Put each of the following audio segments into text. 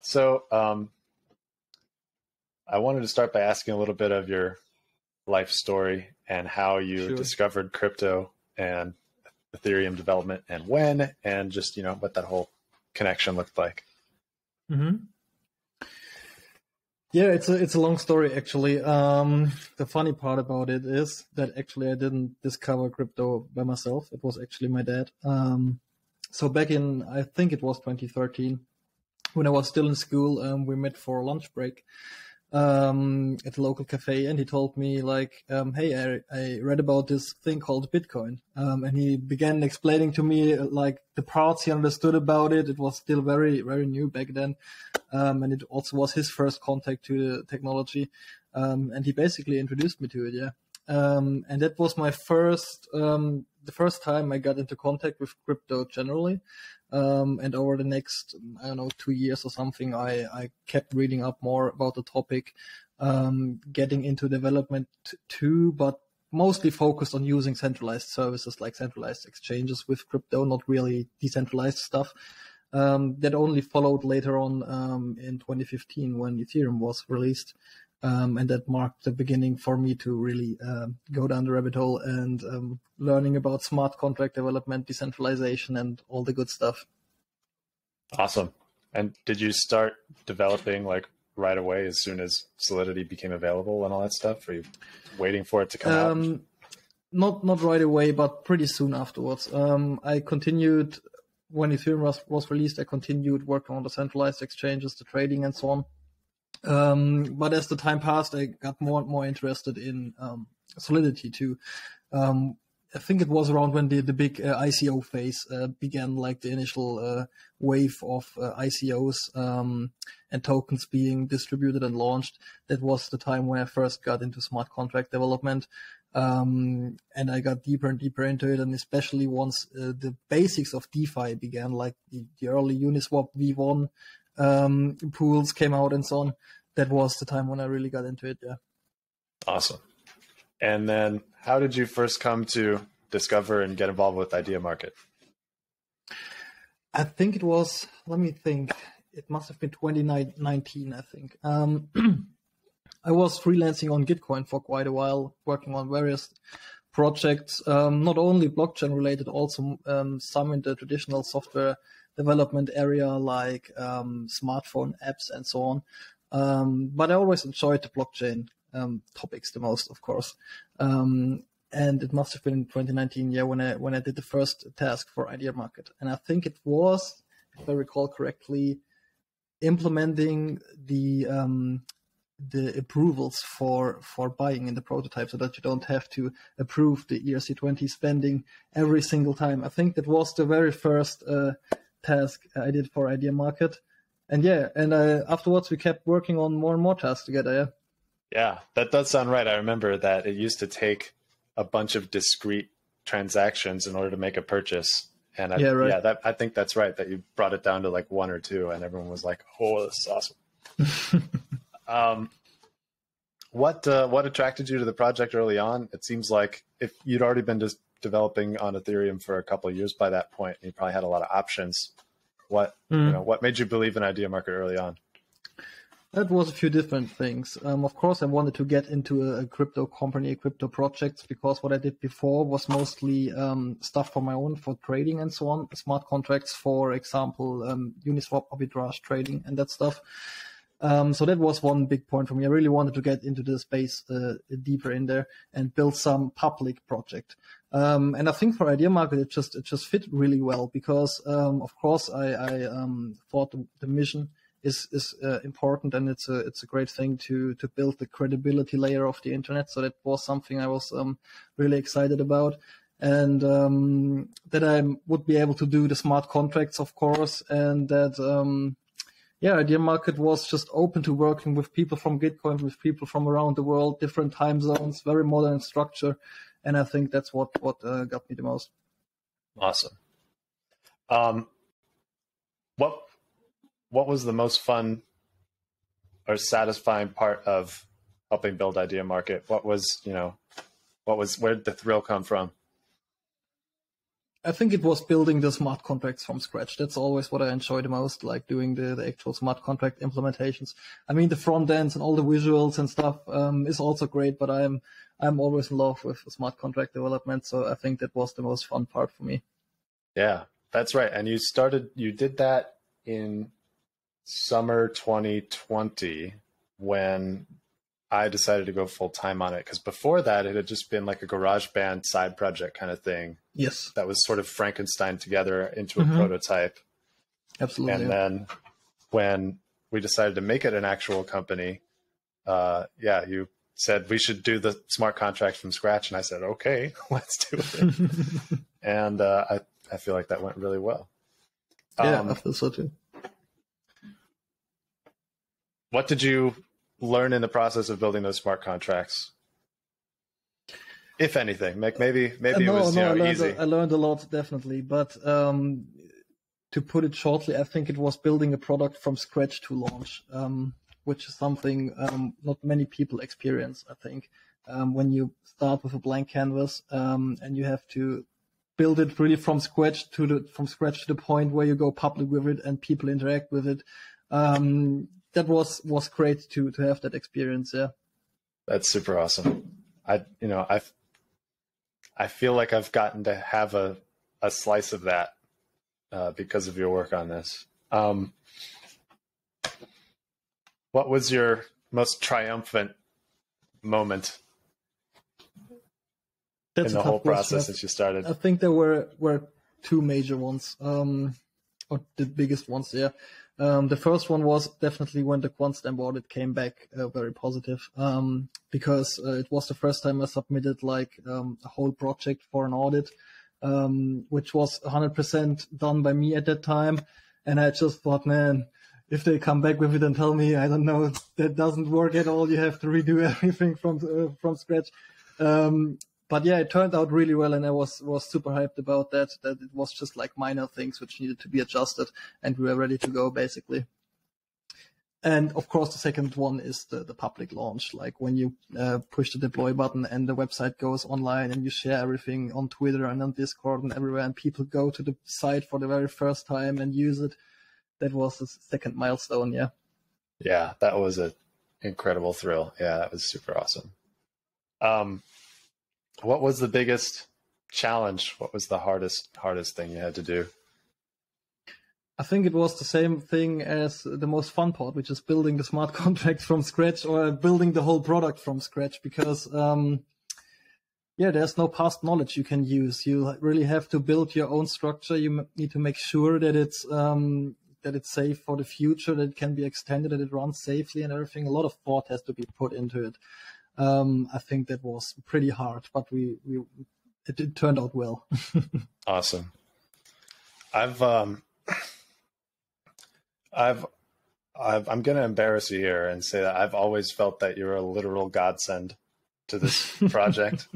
So I wanted to start by asking a little bit of your life story and how you Sure. discovered crypto and Ethereum development and when, and just, what that whole connection looked like. Mm-hmm. Yeah, it's a long story actually. The funny part about it is that actually I didn't discover crypto by myself. It was actually my dad. So back in, I think it was 2013, when I was still in school, we met for a lunch break at a local cafe, and he told me like, hey, I read about this thing called Bitcoin, and he began explaining to me like the parts he understood about it. It was still very, very new back then, and it also was his first contact to the technology, and he basically introduced me to it. Yeah, and that was my the first time I got into contact with crypto generally. And over the next, 2 years or something, I kept reading up more about the topic, getting into development too, but mostly focused on using centralized services like centralized exchanges with crypto, not really decentralized stuff. That only followed later on in 2015 when Ethereum was released. And that marked the beginning for me to really go down the rabbit hole and learning about smart contract development, decentralization, and all the good stuff. Awesome. And did you start developing like right away as soon as Solidity became available and all that stuff? Or you waiting for it to come out? Not right away, but pretty soon afterwards. I continued when Ethereum was released. I continued working on the centralized exchanges, the trading, and so on. But as the time passed, I got more and more interested in Solidity too. I think it was around when the big ICO phase began, like the initial wave of ICOs and tokens being distributed and launched. That was the time when I first got into smart contract development. And I got deeper and deeper into it, and especially once the basics of DeFi began, like the early Uniswap V1 pools came out and so on. That was the time when I really got into it. Yeah. Awesome. And then how did you first come to discover and get involved with Ideamarket? I think it was, let me think, it must have been 2019, I think. I was freelancing on Gitcoin for quite a while, working on various projects, not only blockchain related, also some in the traditional software development area like smartphone apps and so on. But I always enjoyed the blockchain topics the most, of course. And it must have been in 2019, yeah, when I did the first task for Ideamarket. And I think it was, if I recall correctly, implementing the approvals for buying in the prototype so that you don't have to approve the ERC20 spending every single time. I think that was the very first task I did for Ideamarket. And yeah, and afterwards we kept working on more and more tasks together. Yeah. Yeah, that does sound right. I remember that it used to take a bunch of discrete transactions in order to make a purchase. And I think that's right, that you brought it down to like one or two and everyone was like, oh, this is awesome. What attracted you to the project early on? It seems like if you'd already been just developing on Ethereum for a couple of years by that point, you probably had a lot of options. What made you believe in Ideamarket early on? That was a few different things. Of course, I wanted to get into a crypto company, crypto projects, because what I did before was mostly stuff for my own, for trading and so on, smart contracts, for example, Uniswap arbitrage trading and that stuff. So that was one big point for me. I really wanted to get into the space deeper in there and build some public project. And I think for Ideamarket, it just fit really well because, of course, I thought the mission is important, and it's a great thing to build the credibility layer of the internet. So that was something I was really excited about, and that I would be able to do the smart contracts, of course, and that Ideamarket was just open to working with people from Gitcoin, with people from around the world, different time zones, very modern structure, and I think that's what got me the most. Awesome. What was the most fun or satisfying part of helping build Ideamarket? Where did the thrill come from? I think it was building the smart contracts from scratch. That's always what I enjoy the most, like doing the actual smart contract implementations. I mean, the front ends and all the visuals and stuff is also great, but I'm always in love with smart contract development. So I think that was the most fun part for me. Yeah, that's right. And you did that in summer 2020 when I decided to go full time on it, because before that it had just been like a GarageBand side project kind of thing. Yes. That was sort of Frankenstein together into a prototype. Absolutely. And then when we decided to make it an actual company, you said we should do the smart contract from scratch. And I said, okay, let's do it. And I feel like that went really well. Yeah, I feel so too. What did you learn in the process of building those smart contracts, if anything? Maybe it was easy. I learned a lot, definitely, but to put it shortly, I think it was building a product from scratch to launch, which is something not many people experience. I think when you start with a blank canvas and you have to build it really from scratch to the point where you go public with it and people interact with it. That was great to have that experience. Yeah, that's super awesome. I feel like I've gotten to have a slice of that because of your work on this. What was your most triumphant moment in the whole process since you started? I think there were two major ones, or the biggest ones. Yeah. The first one was definitely when the QuantStamp audit came back very positive, because it was the first time I submitted like a whole project for an audit, which was 100% done by me at that time. And I just thought, man, if they come back with it and tell me, I don't know, that doesn't work at all, you have to redo everything from scratch. But yeah, it turned out really well, and I was super hyped about that it was just like minor things which needed to be adjusted, and we were ready to go, basically. And of course, the second one is the public launch, like when you push the deploy button and the website goes online and you share everything on Twitter and on Discord and everywhere, and people go to the site for the very first time and use it. That was the second milestone, yeah. Yeah, that was an incredible thrill. Yeah, that was super awesome. What was the biggest challenge? What was the hardest thing you had to do? I think it was the same thing as the most fun part, which is building the smart contract from scratch, or building the whole product from scratch, because there's no past knowledge you can use. You really have to build your own structure. You need to make sure that it's safe for the future, that it can be extended, that it runs safely and everything. A lot of thought has to be put into it. I think that was pretty hard, but it turned out well. Awesome. I'm going to embarrass you here and say that I've always felt that you're a literal godsend to this project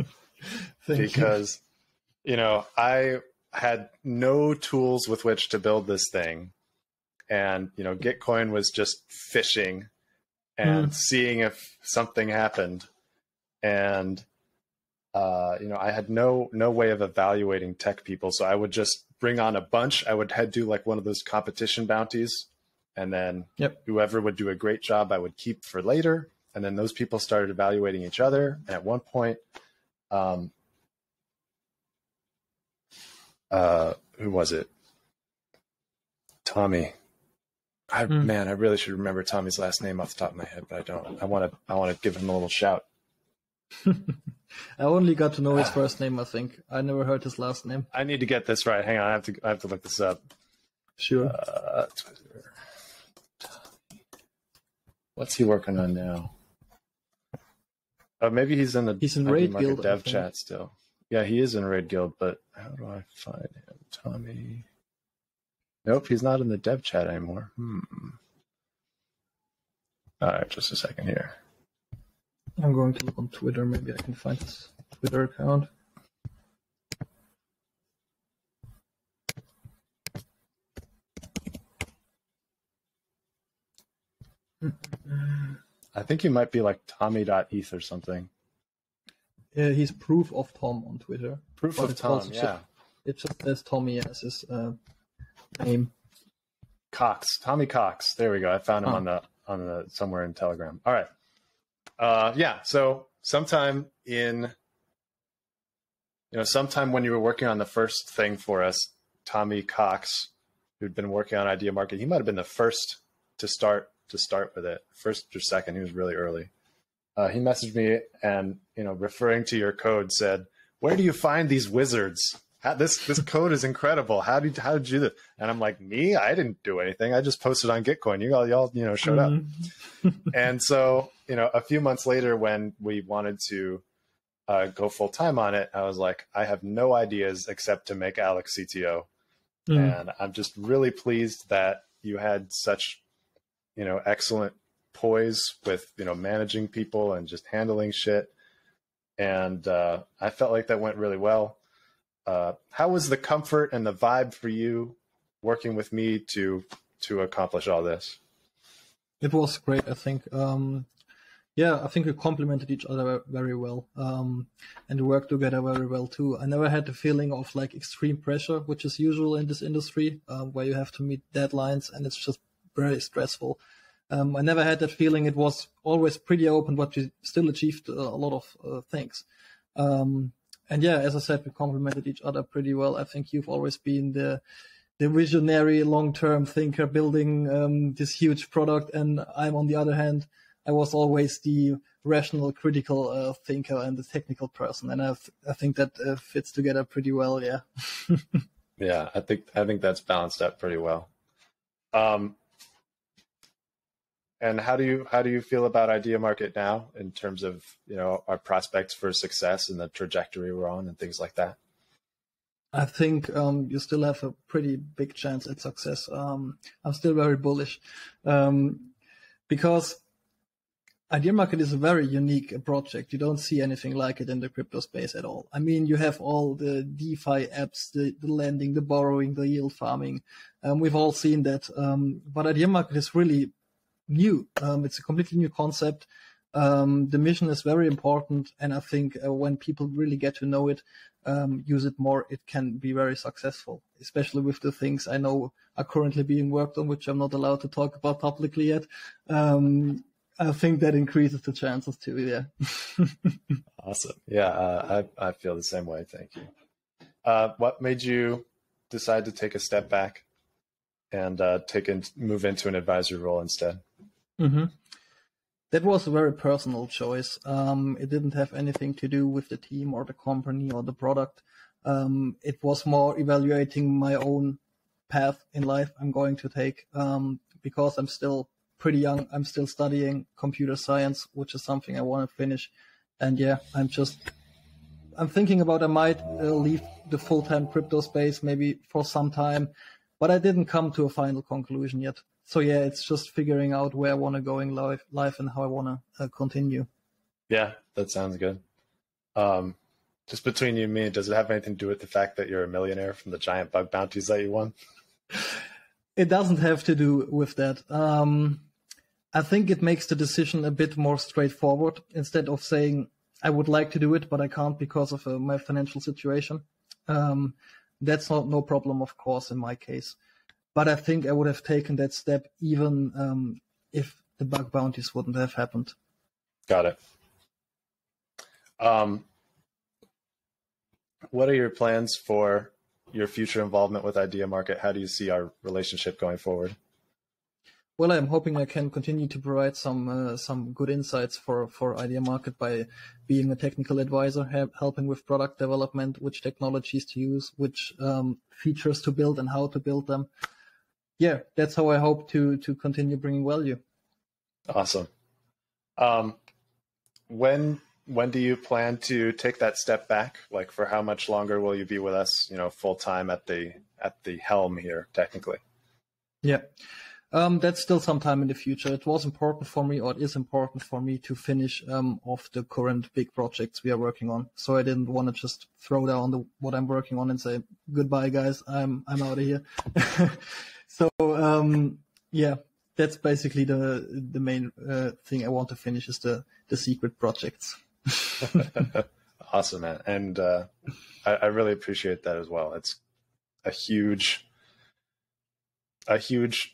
because, I had no tools with which to build this thing. And, Gitcoin was just fishing and seeing if something happened. And, I had no way of evaluating tech people. So I would just bring on a bunch. I would do like one of those competition bounties. And then whoever would do a great job, I would keep for later. And then those people started evaluating each other. And at one point, who was it? Tommy. I really should remember Tommy's last name off the top of my head, but I don't. I want to give him a little shout. I only got to know his first name, I think. I never heard his last name. I need to get this right. Hang on, I have to look this up. Sure. What's he working on now? Oh, maybe he's in Raid Guild dev chat still. Yeah, he is in Raid Guild, but how do I find him? Tommy. Nope, he's not in the dev chat anymore. All right, just a second here. I'm going to look on Twitter. Maybe I can find his Twitter account. I think he might be like Tommy.eth or something. Yeah, he's Proof of Tom on Twitter. Proof of Tom, yeah. It just says Tommy as his name. Cox, Tommy Cox. There we go. I found him on the somewhere in Telegram. All right. Yeah. So sometime when you were working on the first thing for us, Tommy Cox, who'd been working on Ideamarket, he might have been the first to start with it, first or second. He was really early. He messaged me and, referring to your code, said, "Where do you find these wizards? This code is incredible. How did you do this?" And I'm like, "Me? I didn't do anything. I just posted on Gitcoin. Y'all showed up." And so, a few months later, when we wanted to go full time on it, I was like, I have no ideas except to make Alex CTO. And I'm just really pleased that you had such, excellent poise with, managing people and just handling shit. And I felt like that went really well. How was the comfort and the vibe for you working with me to accomplish all this? It was great, I think. I think we complemented each other very well, and we worked together very well too. I never had the feeling of like extreme pressure, which is usual in this industry, where you have to meet deadlines and it's just very stressful. I never had that feeling. It was always pretty open, but we still achieved a lot of things. And yeah, as I said, we complemented each other pretty well. I think you've always been the visionary, long-term thinker building this huge product, and I'm, on the other hand, I was always the rational, critical thinker and the technical person, and I think that fits together pretty well. Yeah. Yeah, I think that's balanced out pretty well. And how do you feel about Ideamarket now in terms of our prospects for success and the trajectory we're on and things like that? I think you still have a pretty big chance at success. I'm still very bullish because Ideamarket is a very unique project. You don't see anything like it in the crypto space at all. I mean, you have all the DeFi apps, the lending, the borrowing, the yield farming. We've all seen that. But Ideamarket is really new. It's a completely new concept. The mission is very important. And I think when people really get to know it, use it more, it can be very successful, especially with the things I know are currently being worked on, which I'm not allowed to talk about publicly yet. I think that increases the chances too. Yeah. Awesome. Yeah. I feel the same way. Thank you. What made you decide to take a step back and move into an advisory role instead? Mm-hmm. That was a very personal choice. It didn't have anything to do with the team or the company or the product. It was more evaluating my own path in life I'm going to take, because I'm still pretty young. I'm still studying computer science, which is something I want to finish. And yeah, I'm thinking about I might leave the full-time crypto space maybe for some time, but I didn't come to a final conclusion yet. So yeah, it's just figuring out where I want to go in life and how I want to continue. Yeah, that sounds good. Just between you and me, does it have anything to do with the fact that you're a millionaire from the giant bug bounties that you won? It doesn't have to do with that. I think it makes the decision a bit more straightforward. Instead of saying I would like to do it, but I can't because of my financial situation. That's no problem, of course, in my case. But I think I would have taken that step even if the bug bounties wouldn't have happened. Got it. What are your plans for your future involvement with Ideamarket? How do you see our relationship going forward? Well, I'm hoping I can continue to provide some good insights for Ideamarket by being a technical advisor, helping with product development, which technologies to use, which features to build and how to build them. Yeah, that's how I hope to continue bringing value. Awesome. When do you plan to take that step back? Like, for how much longer will you be with us, full time at the helm here, technically? Yeah. That's still some time in the future. It was important for me, or it is important for me, to finish off the current big projects we are working on. So I didn't want to just throw down what I'm working on and say, goodbye, guys, I'm out of here. So yeah, that's basically the main thing I want to finish is the secret projects. Awesome, man. And I really appreciate that as well. It's a huge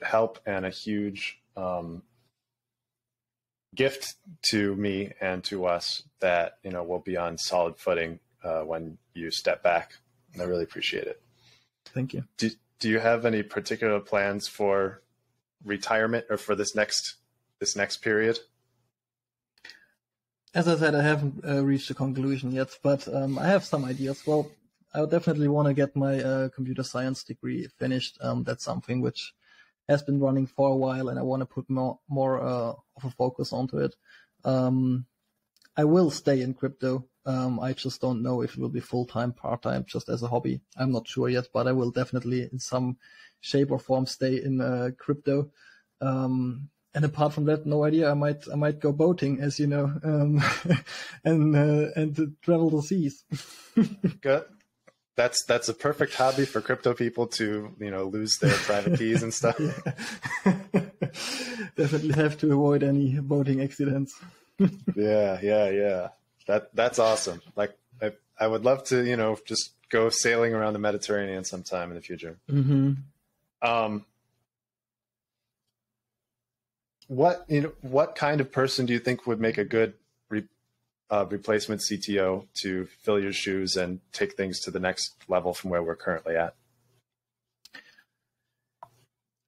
help and a huge gift to me and to us that, we'll be on solid footing when you step back. I really appreciate it. Thank you. Do you have any particular plans for retirement or for this next period? As I said, I haven't reached a conclusion yet, but I have some ideas. Well, I would definitely want to get my computer science degree finished. That's something which has been running for a while, and I want to put more of a focus onto it. I will stay in crypto. I just don't know if it will be full-time, part-time, just as a hobby. I'm not sure yet, but I will definitely in some shape or form stay in crypto. And apart from that, no idea. I might go boating, as you know, and travel the seas. Good. That's a perfect hobby for crypto people to, lose their private keys and stuff. Definitely have to avoid any boating accidents. Yeah. That's awesome. Like I would love to, just go sailing around the Mediterranean sometime in the future. Mm-hmm. What kind of person do you think would make a good replacement CTO to fill your shoes and take things to the next level from where we're currently at?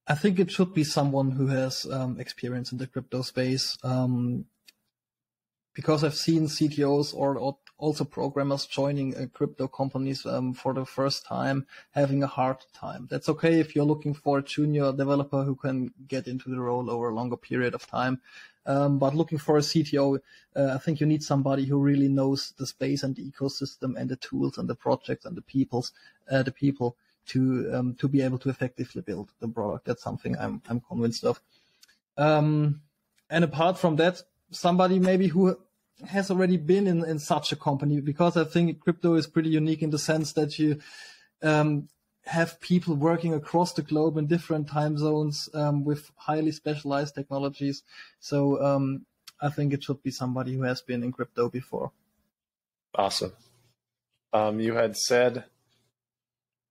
I think it should be someone who has experience in the crypto space, because I've seen CTOs or also programmers joining crypto companies for the first time, having a hard time. That's okay if you're looking for a junior developer who can get into the role over a longer period of time. But looking for a CTO, I think you need somebody who really knows the space and the ecosystem and the tools and the projects and the people to be able to effectively build the product. That's something I'm convinced of. And apart from that, somebody maybe who has already been in such a company, because I think crypto is pretty unique in the sense that you have people working across the globe in different time zones with highly specialized technologies. So I think it should be somebody who has been in crypto before. Awesome. You had said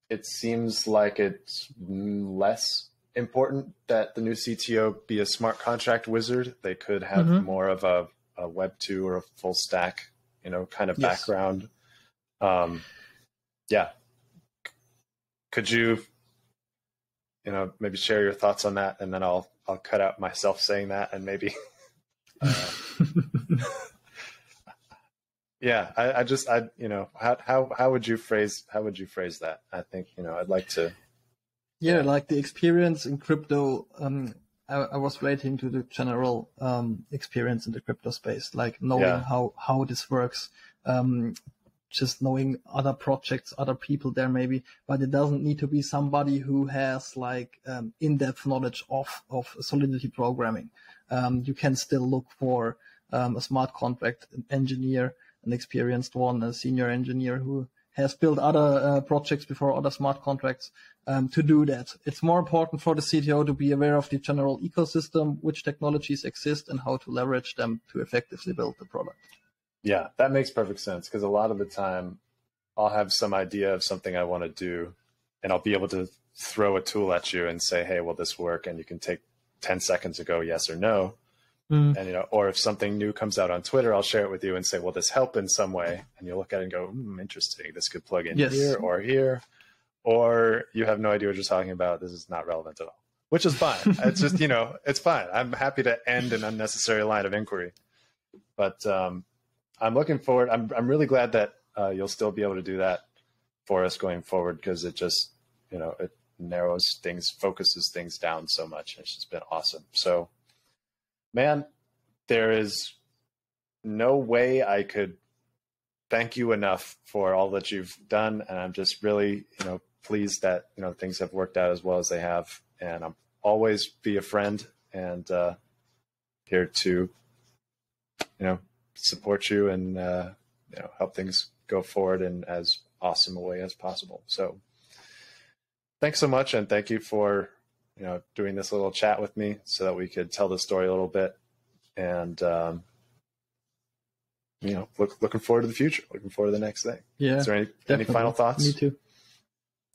it seems like it's less important that the new CTO be a smart contract wizard. They could have more of a Web 2 or a full stack, kind of background. Yeah. Could you, maybe share your thoughts on that, and then I'll cut out myself saying that, and maybe. Yeah, how would you phrase that? I think, I'd like to. Yeah, like the experience in crypto, I was relating to the general experience in the crypto space, like knowing how this works, just knowing other projects, other people there maybe, but it doesn't need to be somebody who has like in-depth knowledge of Solidity programming. You can still look for a smart contract engineer, an experienced one, a senior engineer who has built other projects before, other smart contracts, to do that. It's more important for the CTO to be aware of the general ecosystem, which technologies exist, and how to leverage them to effectively build the product. Yeah, that makes perfect sense, because a lot of the time I'll have some idea of something I want to do, and I'll be able to throw a tool at you and say, hey, will this work? And you can take 10 seconds to go yes or no. And, or if something new comes out on Twitter, I'll share it with you and say, will this help in some way? And you'll look at it and go, interesting. This could plug in here, or you have no idea what you're talking about. This is not relevant at all, which is fine. It's just, it's fine. I'm happy to end an unnecessary line of inquiry, but I'm looking forward. I'm really glad that you'll still be able to do that for us going forward, because it just, it narrows things, focuses things down so much. It's just been awesome. So, man, there is no way I could thank you enough for all that you've done. And I'm just really, pleased that, things have worked out as well as they have. And I'm always be a friend and here to, support you and, help things go forward in as awesome a way as possible. So thanks so much. And thank you for, doing this little chat with me so that we could tell the story a little bit. And looking forward to the future, looking forward to the next thing. Yeah. Is there any final thoughts? Me too.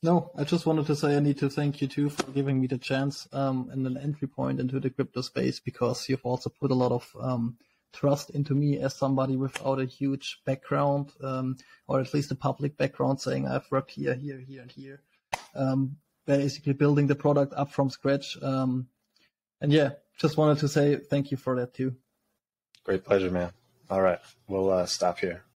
No, I just wanted to say I need to thank you too for giving me the chance and an entry point into the crypto space, because you've also put a lot of trust into me as somebody without a huge background, or at least a public background, saying I've worked here, and here. Basically building the product up from scratch. And yeah, just wanted to say thank you for that too. Great pleasure, man. All right, we'll stop here.